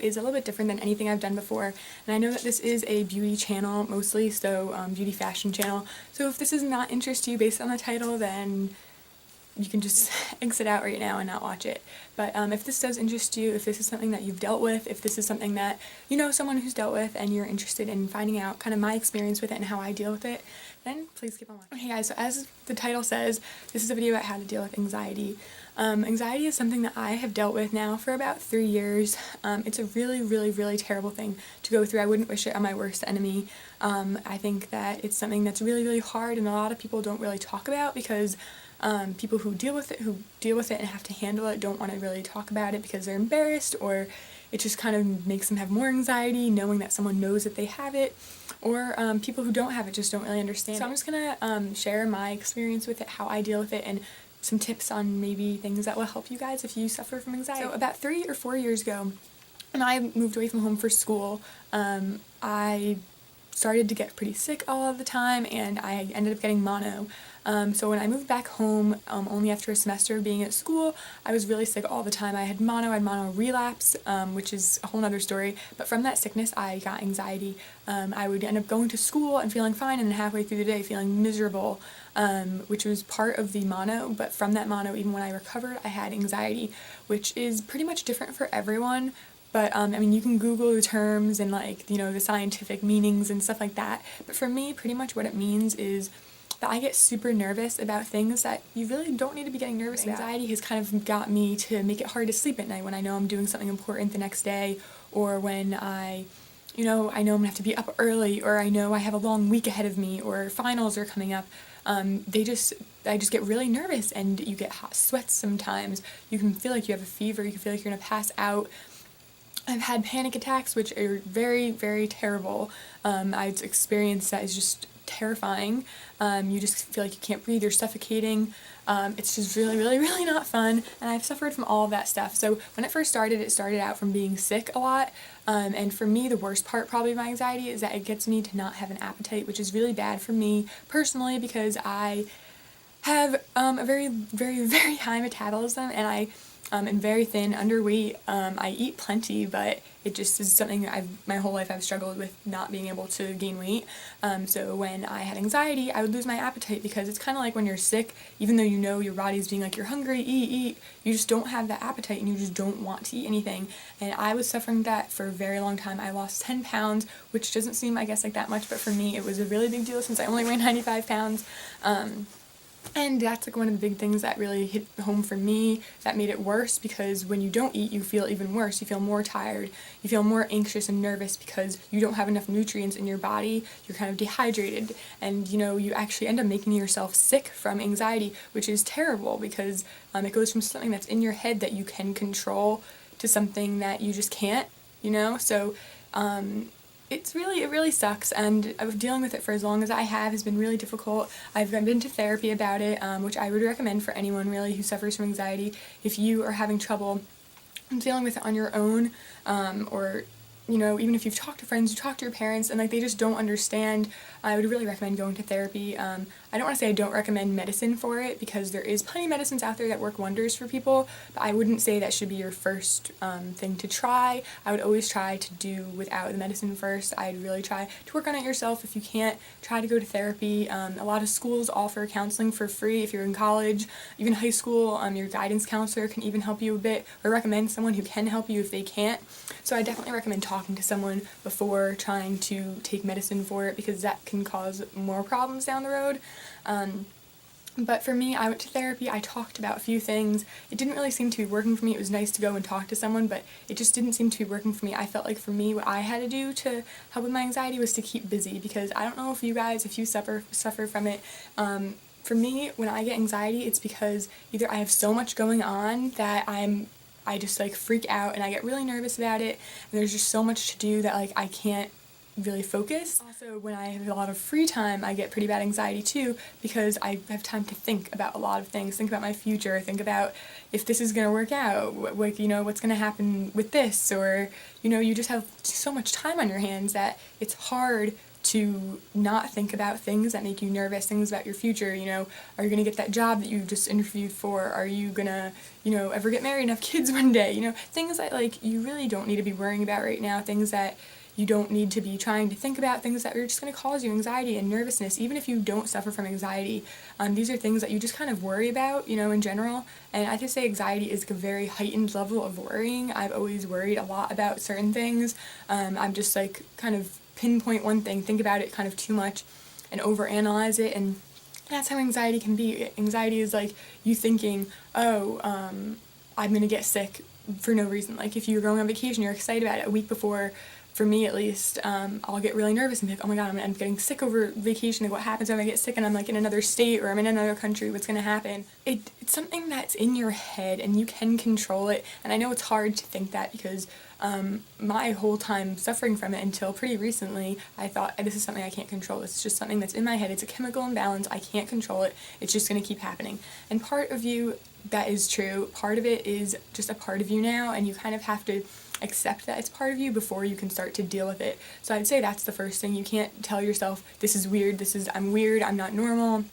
is a little bit different than anything I've done before, and I know that this is a beauty channel mostly, so beauty fashion channel, so if this does not interest you based on the title, then you can just exit out right now and not watch it. But if this does interest you, if this is something that you've dealt with, if this is something that you know someone who's dealt with and you're interested in finding out kind of my experience with it and how I deal with it, then please keep on watching. Okay guys, so as the title says, this is a video about how to deal with anxiety. Anxiety is something that I have dealt with now for about 3 years. It's a really terrible thing to go through. I wouldn't wish it on my worst enemy. I think that it's something that's really hard and a lot of people don't really talk about because people who deal with it and have to handle it don't want to really talk about it because they're embarrassed, or it just kind of makes them have more anxiety knowing that someone knows that they have it, or people who don't have it just don't really understand. So I'm just gonna share my experience with it, how I deal with it, and some tips on maybe things that will help you guys if you suffer from anxiety. So about 3 or 4 years ago, when I moved away from home for school, I started to get pretty sick all of the time, and I ended up getting mono. So when I moved back home, only after a semester of being at school, I was really sick all the time. I had mono relapse, which is a whole nother story, but from that sickness I got anxiety. I would end up going to school and feeling fine, and then halfway through the day feeling miserable, which was part of the mono, but from that mono, even when I recovered, I had anxiety, which is pretty much different for everyone. But, I mean, you can Google the terms and, like, you know, the scientific meanings and stuff like that. But for me, pretty much what it means is that I get super nervous about things that you really don't need to be getting nervous about. Anxiety has kind of got me to make it hard to sleep at night when I know I'm doing something important the next day, or when I know I'm gonna have to be up early, or I know I have a long week ahead of me, or finals are coming up. I just get really nervous, and you get hot sweats sometimes. You can feel like you have a fever, you can feel like you're gonna pass out. I've had panic attacks, which are very terrible. I've experienced that is just terrifying. You just feel like you can't breathe, you're suffocating. It's just really not fun, and I've suffered from all of that stuff. So when it first started, it started out from being sick a lot, and for me, the worst part probably of my anxiety is that it gets me to not have an appetite, which is really bad for me personally because I have a very high metabolism, and I am very thin, underweight. I eat plenty, but it just is something my whole life I've struggled with not being able to gain weight. So when I had anxiety, I would lose my appetite because it's kind of like when you're sick, even though you know your body's being like, you're hungry, eat, you just don't have that appetite and you just don't want to eat anything. And I was suffering that for a very long time. I lost 10 pounds, which doesn't seem, I guess, like that much, but for me it was a really big deal since I only weigh 95 pounds. And that's like one of the big things that really hit home for me, that made it worse, because when you don't eat, you feel even worse. You feel more tired, you feel more anxious and nervous because you don't have enough nutrients in your body, you're kind of dehydrated, and you actually end up making yourself sick from anxiety, which is terrible because it goes from something that's in your head that you can control to something that you just can't, so it really sucks, and dealing with it for as long as I have has been really difficult. I've been to therapy about it, which I would recommend for anyone really who suffers from anxiety. If you are having trouble dealing with it on your own, or even if you've talked to friends, you talk to your parents, and they just don't understand, I would really recommend going to therapy. I don't want to say I don't recommend medicine for it, because there is plenty of medicines out there that work wonders for people, but I wouldn't say that should be your first thing to try. I would always try to do without the medicine first. I'd really try to work on it yourself. If you can't, try to go to therapy. A lot of schools offer counseling for free if you're in college. Even high school, your guidance counselor can even help you a bit, or recommend someone who can help you if they can't. So I definitely recommend talking to someone before trying to take medicine for it, because that can cause more problems down the road. But for me, I went to therapy, I talked about a few things. It didn't really seem to be working for me. It was nice to go and talk to someone, but it just didn't seem to be working for me. I felt like for me, what I had to do to help with my anxiety was to keep busy, because I don't know if you guys, if you suffer from it, for me, when I get anxiety, it's because either I have so much going on that I just freak out and I get really nervous about it, and there's just so much to do that I can't really focus. Also, when I have a lot of free time, I get pretty bad anxiety too, because I have time to think about a lot of things, think about my future, think about if this is going to work out, what's going to happen with this, or you just have so much time on your hands that it's hard to not think about things that make you nervous, things about your future. You know, are you going to get that job that you just interviewed for? Are you going to, ever get married and have kids one day? Things that, like, you really don't need to be worrying about right now, things that you don't need to be trying to think about, things that are just going to cause you anxiety and nervousness. Even if you don't suffer from anxiety, these are things that you just kind of worry about, in general. And I just say anxiety is a very heightened level of worrying. I've always worried a lot about certain things. I'm just like kind of pinpoint one thing, think about it kind of too much, and overanalyze it, and that's how anxiety can be. Anxiety is like you thinking, I'm gonna get sick for no reason. Like if you're going on vacation, you're excited about it a week before. For me at least, I'll get really nervous and think, oh my god, I'm getting sick over vacation. Like, what happens when I get sick and I'm like in another state or I'm in another country? What's gonna happen? It's something that's in your head and you can control it. And I know it's hard to think that because my whole time suffering from it until pretty recently, I thought this is something I can't control. It's just something that's in my head. It's a chemical imbalance. I can't control it. It's just gonna keep happening. And part of you, that is true. Part of it is just a part of you now, and you kind of have to accept that it's part of you before you can start to deal with it. So I'd say that's the first thing. You can't tell yourself, this is weird, I'm weird, I'm not normal,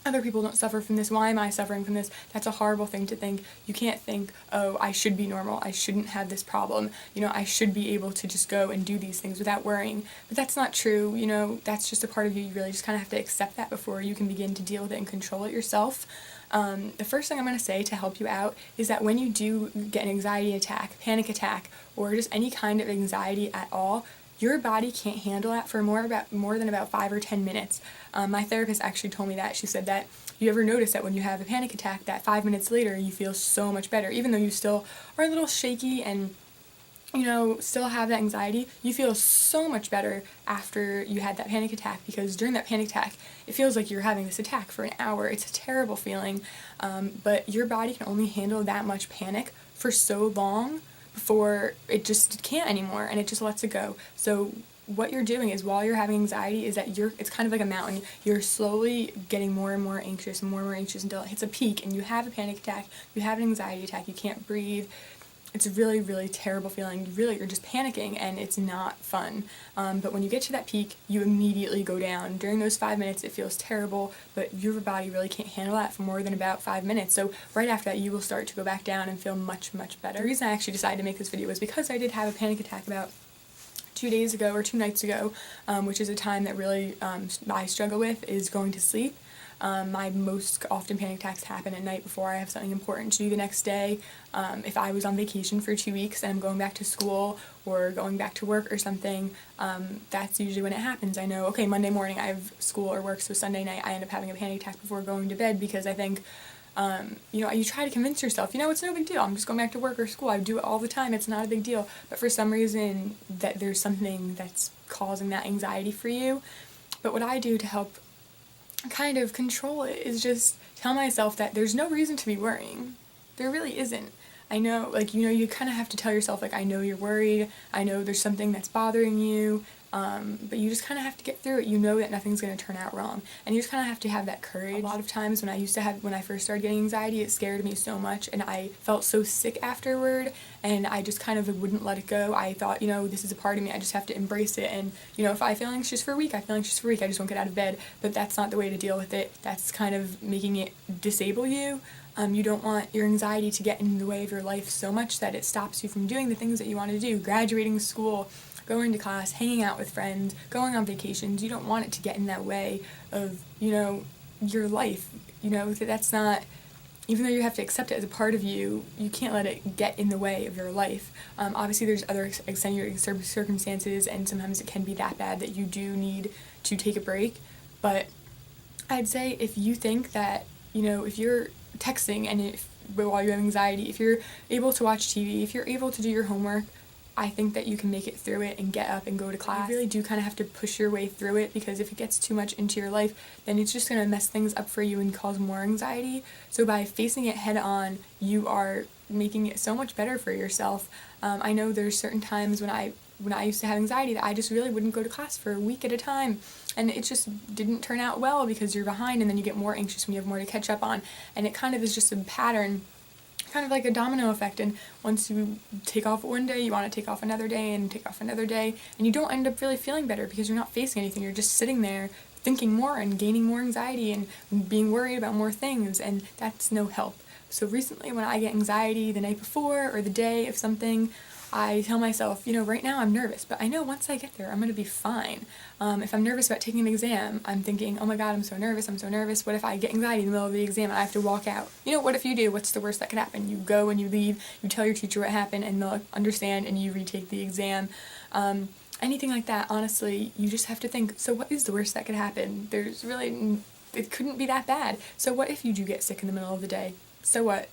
other people don't suffer from this, why am I suffering from this? That's a horrible thing to think. You can't think, oh, I should be normal, I shouldn't have this problem, I should be able to just go and do these things without worrying. But that's not true, that's just a part of you. You really just kind of have to accept that before you can begin to deal with it and control it yourself. The first thing I'm going to say to help you out is that when you do get an anxiety attack, panic attack, or just any kind of anxiety at all, your body can't handle that for more than about 5 or 10 minutes. My therapist actually told me that. She said that you ever notice that when you have a panic attack, that 5 minutes later you feel so much better, even though you still are a little shaky and still have that anxiety, you feel so much better after you had that panic attack, because during that panic attack, it feels like you're having this attack for an hour. It's a terrible feeling, but your body can only handle that much panic for so long before it just can't anymore, and it just lets it go. So what you're doing is, while you're having anxiety, is that it's kind of like a mountain. You're slowly getting more and more anxious and more anxious until it hits a peak, and you have a panic attack, you have an anxiety attack, you can't breathe. It's a really, really terrible feeling. You're just panicking, and it's not fun. But when you get to that peak, you immediately go down. During those 5 minutes, it feels terrible, but your body really can't handle that for more than about 5 minutes. So right after that, you will start to go back down and feel much, much better. The reason I actually decided to make this video was because I did have a panic attack about 2 days ago or 2 nights ago, which is a time that really I struggle with, is going to sleep. My most often panic attacks happen at night before I have something important to do the next day. If I was on vacation for 2 weeks and I'm going back to school or going back to work or something, that's usually when it happens. I know, okay, Monday morning I have school or work, so Sunday night I end up having a panic attack before going to bed, because I think, you try to convince yourself, it's no big deal, I'm just going back to work or school, I do it all the time, it's not a big deal. But for some reason, that there's something that's causing that anxiety for you. But what I do to help kind of control it is just tell myself that there's no reason to be worrying. There really isn't. I know, you kind of have to tell yourself, I know you're worried, I know there's something that's bothering you, but you just kind of have to get through it. You know that nothing's going to turn out wrong, and you just kind of have to have that courage. A lot of times when I first started getting anxiety, it scared me so much, and I felt so sick afterward, and I just kind of wouldn't let it go. I thought, this is a part of me, I just have to embrace it, and, if I feel anxious for a week, I feel anxious for a week, I just won't get out of bed. But that's not the way to deal with it. That's kind of making it disable you. You don't want your anxiety to get in the way of your life so much that it stops you from doing the things that you want to do, graduating school, going to class, hanging out with friends, going on vacations. You don't want it to get in that way of, your life. That's not, even though you have to accept it as a part of you, you can't let it get in the way of your life. Obviously there's other extenuating circumstances, and sometimes it can be that bad that you do need to take a break. But I'd say if you think that, if you're texting and while you have anxiety, if you're able to watch TV, if you're able to do your homework, I think that you can make it through it and get up and go to class. You really do kind of have to push your way through it, because if it gets too much into your life, then it's just going to mess things up for you and cause more anxiety. So by facing it head on, you are making it so much better for yourself. I know there's certain times when I used to have anxiety that I just really wouldn't go to class for a week at a time, and it just didn't turn out well because you're behind, and then you get more anxious when you have more to catch up on, and it kind of is just a pattern kind of like a domino effect, and once you take off one day, you want to take off another day and take off another day, and you don't end up really feeling better because you're not facing anything. You're just sitting there thinking more and gaining more anxiety and being worried about more things, and that's no help. So recently when I get anxiety the night before or the day of something, I tell myself, right now I'm nervous, but I know once I get there, I'm going to be fine. If I'm nervous about taking an exam, I'm thinking, oh my god, I'm so nervous. What if I get anxiety in the middle of the exam and I have to walk out? What if you do? What's the worst that could happen? You go and you leave, you tell your teacher what happened, and they'll understand, and you retake the exam. Anything like that, honestly, you just have to think, so what is the worst that could happen? It couldn't be that bad. So what if you do get sick in the middle of the day? So what?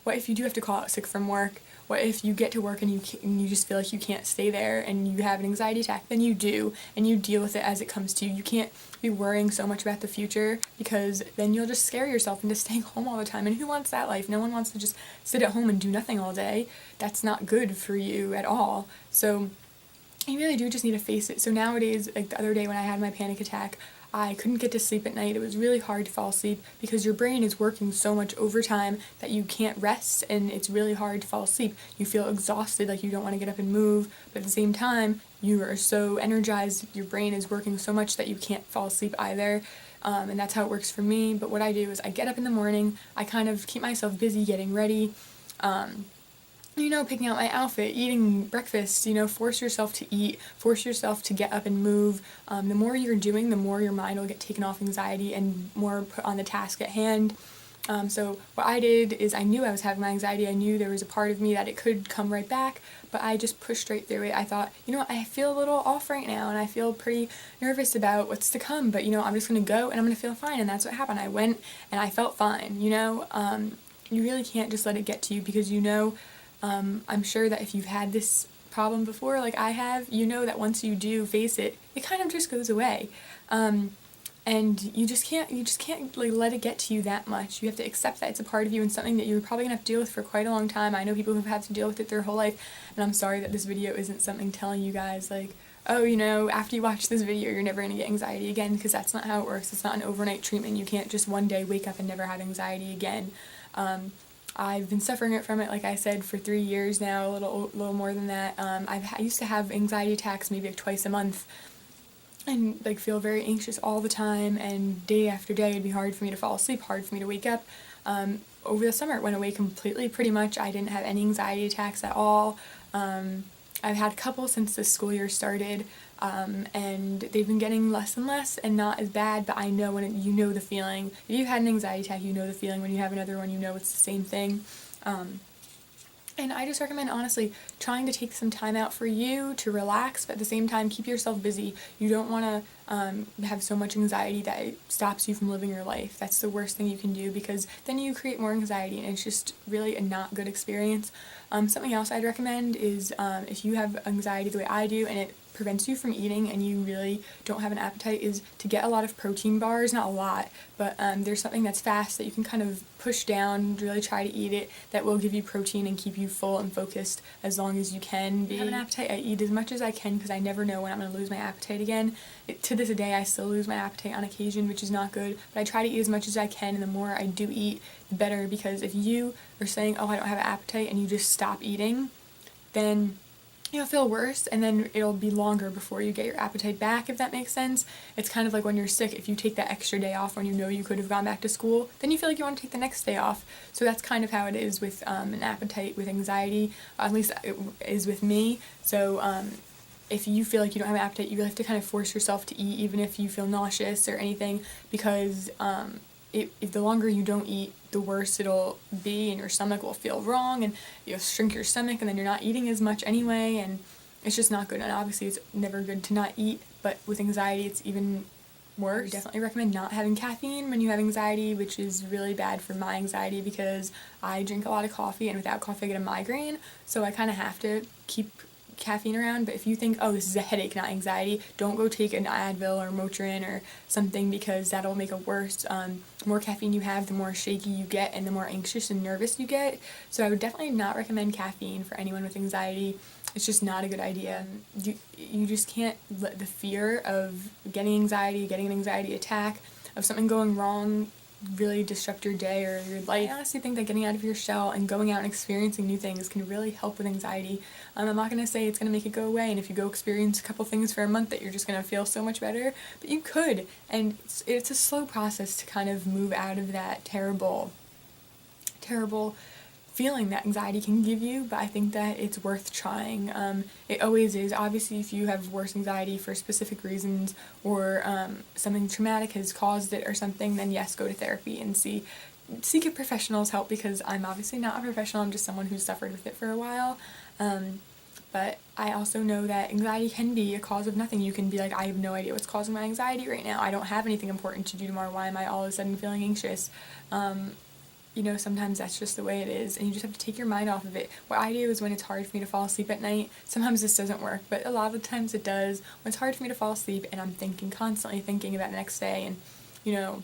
What if you do have to call out sick from work? What if you get to work and you just feel like you can't stay there and you have an anxiety attack? Then you do, and you deal with it as it comes to you. You can't be worrying so much about the future, because then you'll just scare yourself into staying home all the time. And who wants that life? No one wants to just sit at home and do nothing all day. That's not good for you at all. So you really do just need to face it. So nowadays, like the other day when I had my panic attack, I couldn't get to sleep at night. It was really hard to fall asleep because your brain is working so much overtime that you can't rest, and it's really hard to fall asleep. You feel exhausted, like you don't want to get up and move, but at the same time, you are so energized, your brain is working so much that you can't fall asleep either. And that's how it works for me. But what I do is I get up in the morning, I kind of keep myself busy getting ready, picking out my outfit, eating breakfast, force yourself to eat, force yourself to get up and move. The more you're doing, the more your mind will get taken off anxiety and more put on the task at hand. So what I did is I knew I was having my anxiety. I knew there was a part of me that it could come right back, but I just pushed straight through it. I thought, I feel a little off right now, and I feel pretty nervous about what's to come, but, I'm just going to go, and I'm going to feel fine, and that's what happened. I went, and I felt fine, You really can't just let it get to you, because I'm sure that if you've had this problem before, like I have, that once you do face it, it kind of just goes away. And you just can't like let it get to you that much. You have to accept that it's a part of you and something that you're probably gonna have to deal with for quite a long time. I know people who've had to deal with it their whole life, and I'm sorry that this video isn't something telling you guys like, oh, after you watch this video, you're never gonna get anxiety again, because that's not how it works. It's not an overnight treatment. You can't just one day wake up and never have anxiety again. I've been suffering from it, like I said, for 3 years now, a little more than that. I used to have anxiety attacks maybe like twice a month, and like feel very anxious all the time, and day after day it'd be hard for me to fall asleep, hard for me to wake up. Over the summer it went away completely, pretty much. I didn't have any anxiety attacks at all. I've had a couple since the school year started, and they've been getting less and less and not as bad, but I know when you know the feeling. If you had an anxiety attack, you know the feeling. When you have another one, you know it's the same thing. And I just recommend, honestly, trying to take some time out for you to relax, but at the same time, keep yourself busy. You don't want to have so much anxiety that it stops you from living your life. That's the worst thing you can do, because then you create more anxiety, and it's just really a not good experience. Something else I'd recommend is if you have anxiety the way I do, and it prevents you from eating and you really don't have an appetite, is to get a lot of protein bars. Not a lot, but there's something that's fast that you can kind of push down, really try to eat it, that will give you protein and keep you full and focused as long as you can. Have an appetite, I eat as much as I can, because I never know when I'm going to lose my appetite again. To this day, I still lose my appetite on occasion, which is not good, but I try to eat as much as I can, and the more I do eat, the better, because if you are saying, oh, I don't have an appetite, and you just stop eating, then you'll feel worse, and then it'll be longer before you get your appetite back, if that makes sense. It's kind of like when you're sick. If you take that extra day off when you know you could have gone back to school, then you feel like you want to take the next day off. So that's kind of how it is with an appetite with anxiety, at least it is with me. So if you feel like you don't have an appetite, you really have to kind of force yourself to eat, even if you feel nauseous or anything, because if the longer you don't eat, the worse it'll be, and your stomach will feel wrong, and you'll shrink your stomach, and then you're not eating as much anyway, and it's just not good. And obviously it's never good to not eat, but with anxiety it's even worse. I definitely recommend not having caffeine when you have anxiety, which is really bad for my anxiety, because I drink a lot of coffee, and without coffee I get a migraine, so I kind of have to keep caffeine around. But if you think, oh, this is a headache, not anxiety, don't go take an Advil or Motrin or something, because that'll make it worse. The more caffeine you have, the more shaky you get, and the more anxious and nervous you get. So I would definitely not recommend caffeine for anyone with anxiety. It's just not a good idea. You just can't let the fear of getting an anxiety attack, of something going wrong, really disrupt your day or your life. I honestly think that getting out of your shell and going out and experiencing new things can really help with anxiety. I'm not going to say it's going to make it go away, and if you go experience a couple things for a month that you're just going to feel so much better, but you could, and it's a slow process to kind of move out of that terrible feeling that anxiety can give you, but I think that it's worth trying. It always is. Obviously, if you have worse anxiety for specific reasons or something traumatic has caused it or something, then yes, go to therapy and seek a professional's help, because I'm obviously not a professional. I'm just someone who's suffered with it for a while. But I also know that anxiety can be a cause of nothing. You can be like, I have no idea what's causing my anxiety right now. I don't have anything important to do tomorrow. Why am I all of a sudden feeling anxious? You know, sometimes that's just the way it is, and you just have to take your mind off of it. What I do is when it's hard for me to fall asleep at night, sometimes this doesn't work, but a lot of the times it does. When it's hard for me to fall asleep and I'm constantly thinking about the next day and, you know,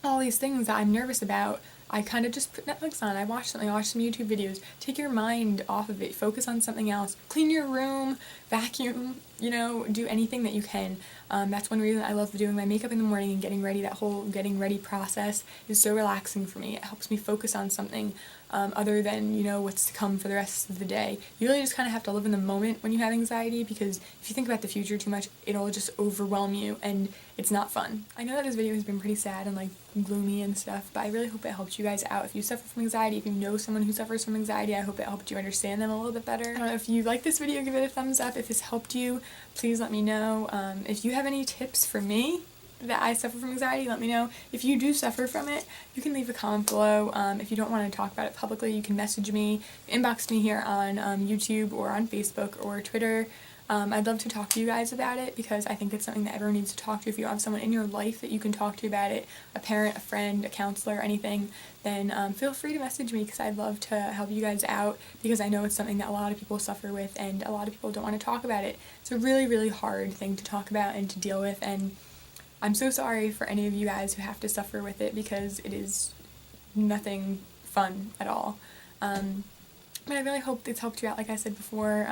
all these things that I'm nervous about, I kind of just put Netflix on, I watch some YouTube videos, take your mind off of it, focus on something else, clean your room, vacuum, you know, do anything that you can. That's one reason I love doing my makeup in the morning and getting ready. That whole getting ready process is so relaxing for me. It helps me focus on something other than, you know, what's to come for the rest of the day. You really just kind of have to live in the moment when you have anxiety, because if you think about the future too much, it'll just overwhelm you and it's not fun. I know that this video has been pretty sad and like gloomy and stuff, but I really hope it helped you guys out. If you suffer from anxiety, if you know someone who suffers from anxiety, I hope it helped you understand them a little bit better. If you like this video, give it a thumbs up. If this helped you, please let me know. If you have any tips for me that I suffer from anxiety, let me know. If you do suffer from it, you can leave a comment below. If you don't want to talk about it publicly, you can message me, inbox me here on YouTube or on Facebook or Twitter. I'd love to talk to you guys about it, because I think it's something that everyone needs to talk to. If you have someone in your life that you can talk to about it, a parent, a friend, a counselor, anything, then feel free to message me, because I'd love to help you guys out, because I know it's something that a lot of people suffer with and a lot of people don't want to talk about it. It's a really, really hard thing to talk about and to deal with, and I'm so sorry for any of you guys who have to suffer with it, because it is nothing fun at all. But I really hope it's helped you out, like I said before.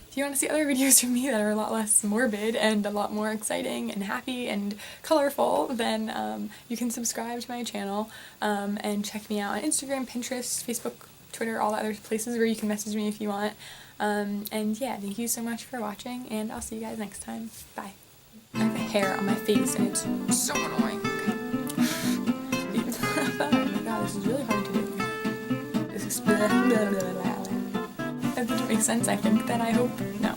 If you want to see other videos from me that are a lot less morbid and a lot more exciting and happy and colorful, then you can subscribe to my channel and check me out on Instagram, Pinterest, Facebook, Twitter, all the other places where you can message me if you want. And yeah, thank you so much for watching, and I'll see you guys next time. Bye. I have hair on my face and it's so annoying. Okay. Oh my god, this is really hard to do. This is... That didn't make sense, I think, then I hope. No.